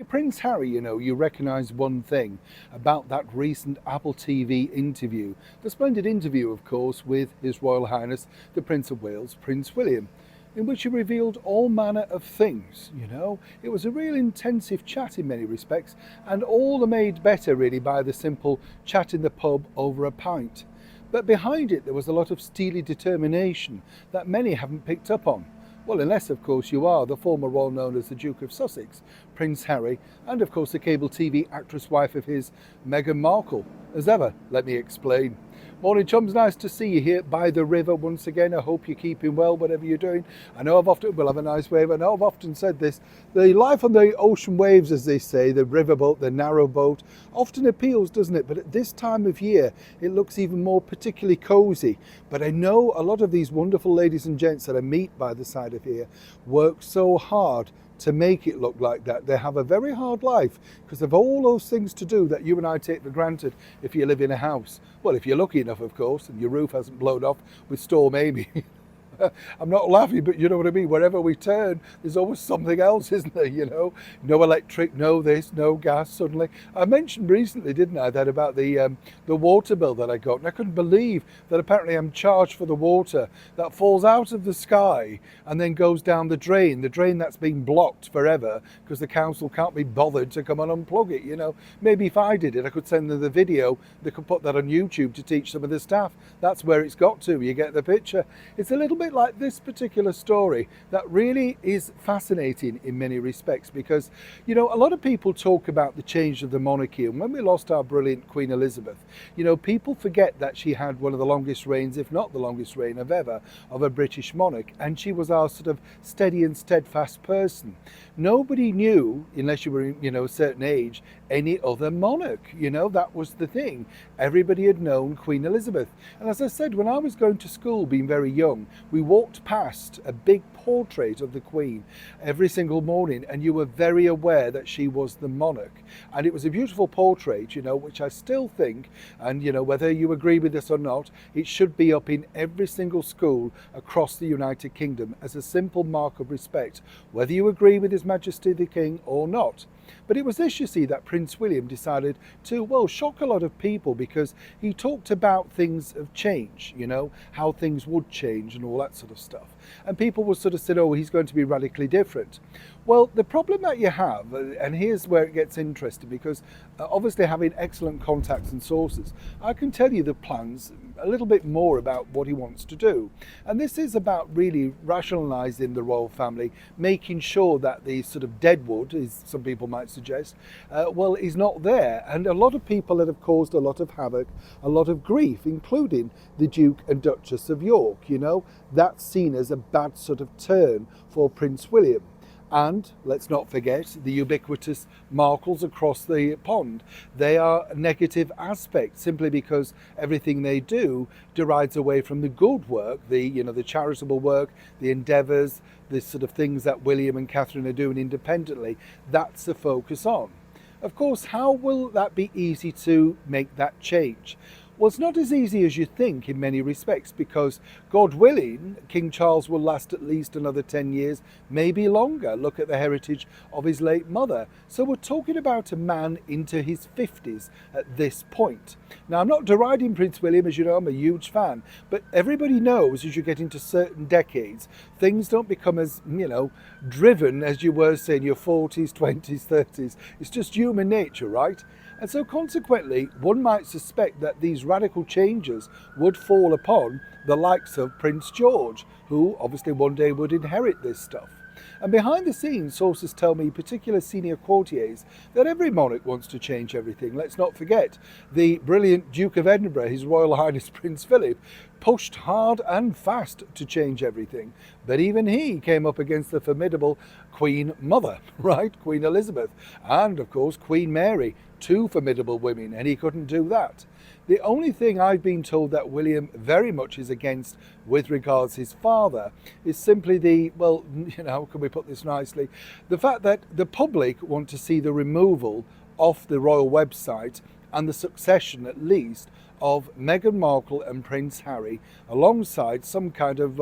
Prince Harry, you recognise one thing about that recent Apple TV interview. The splendid interview, of course, with His Royal Highness, the Prince of Wales, Prince William, in which he revealed all manner of things. It was a real intensive chat in many respects, and all the made better really by the simple chat in the pub over a pint. But behind it there was a lot of steely determination that many haven't picked up on. Well, unless of course you are the former royal known as the Duke of Sussex, Prince Harry, and of course the cable TV actress wife of his, Meghan Markle. As ever, let me explain. Morning chums, nice to see you here by the river once again. I hope you're keeping well, whatever you're doing. We'll have a nice wave. I know I've often said this, the life on the ocean waves, as they say, the riverboat, the narrow boat, often appeals, doesn't it? But at this time of year, it looks even more particularly cosy. But I know a lot of these wonderful ladies and gents that I meet by the side of here work so hard to make it look like that. They have a very hard life because of all those things to do that you and I take for granted if you live in a house. Well, if you're lucky enough, of course, and your roof hasn't blown off with Storm Amy. I'm not laughing, but you know what I mean. Wherever we turn, there's always something else, isn't there? No electric, no this, no gas. Suddenly, I mentioned recently, didn't I, that about the water bill that I got, and I couldn't believe that apparently I'm charged for the water that falls out of the sky and then goes down the drain that's been blocked forever because the council can't be bothered to come and unplug it. Maybe if I did it, I could send them the video. They could put that on YouTube to teach some of the staff. That's where it's got to. You get the picture. It's a little bit like this particular story that really is fascinating in many respects because, a lot of people talk about the change of the monarchy, and when we lost our brilliant Queen Elizabeth, people forget that she had one of the longest reigns, if not the longest reign of ever, of a British monarch, and she was our sort of steady and steadfast person. Nobody knew, unless you were, a certain age, any other monarch. That was the thing. Everybody had known Queen Elizabeth. And as I said, when I was going to school, being very young, we walked past a big portrait of the Queen every single morning, and you were very aware that she was the monarch. And it was a beautiful portrait, which I still think, and whether you agree with this or not, it should be up in every single school across the United Kingdom as a simple mark of respect, whether you agree with His Majesty the King or not. But it was this, you see, that Prince William decided to, shock a lot of people because he talked about things of change, how things would change and all that sort of stuff. And people would sort of say, oh, he's going to be radically different. Well, the problem that you have, and here's where it gets interesting, because obviously having excellent contacts and sources, I can tell you the plans a little bit more about what he wants to do. And this is about really rationalising the royal family, making sure that the sort of deadwood, as some people might suggest, is not there. And a lot of people that have caused a lot of havoc, a lot of grief, including the Duke and Duchess of York, that's seen as a bad sort of turn for Prince William. And let's not forget the ubiquitous Markles across the pond. They are a negative aspect simply because everything they do derides away from the good work, the charitable work, the endeavours, the sort of things that William and Catherine are doing independently. That's the focus on. Of course, how will that be easy to make that change? Well, it's not as easy as you think in many respects because, God willing, King Charles will last at least another 10 years, maybe longer. Look at the heritage of his late mother. So we're talking about a man into his 50s at this point. Now, I'm not deriding Prince William, as you know, I'm a huge fan, but everybody knows as you get into certain decades, things don't become as, driven as you were, say, in your 40s, 20s, 30s. It's just human nature, right? And so consequently, one might suspect that these radical changes would fall upon the likes of Prince George, who obviously one day would inherit this stuff. And behind the scenes, sources tell me, particular senior courtiers, that every monarch wants to change everything. Let's not forget the brilliant Duke of Edinburgh, His Royal Highness Prince Philip, pushed hard and fast to change everything. But even he came up against the formidable Queen Mother, right? Queen Elizabeth, and of course Queen Mary, two formidable women, and he couldn't do that. The only thing I've been told that William very much is against with regards his father is simply how can we put this nicely, the fact that the public want to see the removal off the royal website and the succession, at least, of Meghan Markle and Prince Harry alongside some kind of,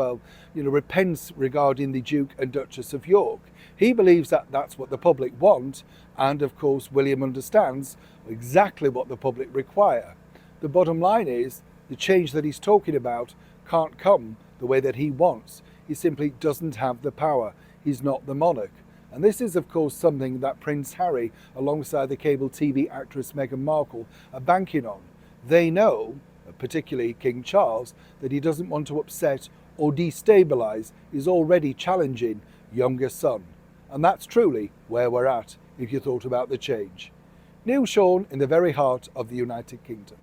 repentance regarding the Duke and Duchess of York. He believes that that's what the public want, and of course William understands exactly what the public require. The bottom line is, the change that he's talking about can't come the way that he wants. He simply doesn't have the power. He's not the monarch. And this is, of course, something that Prince Harry, alongside the cable TV actress Meghan Markle, are banking on. They know, particularly King Charles, that he doesn't want to upset or destabilise his already challenging younger son. And that's truly where we're at, if you thought about the change. Neil Sean in the very heart of the United Kingdom.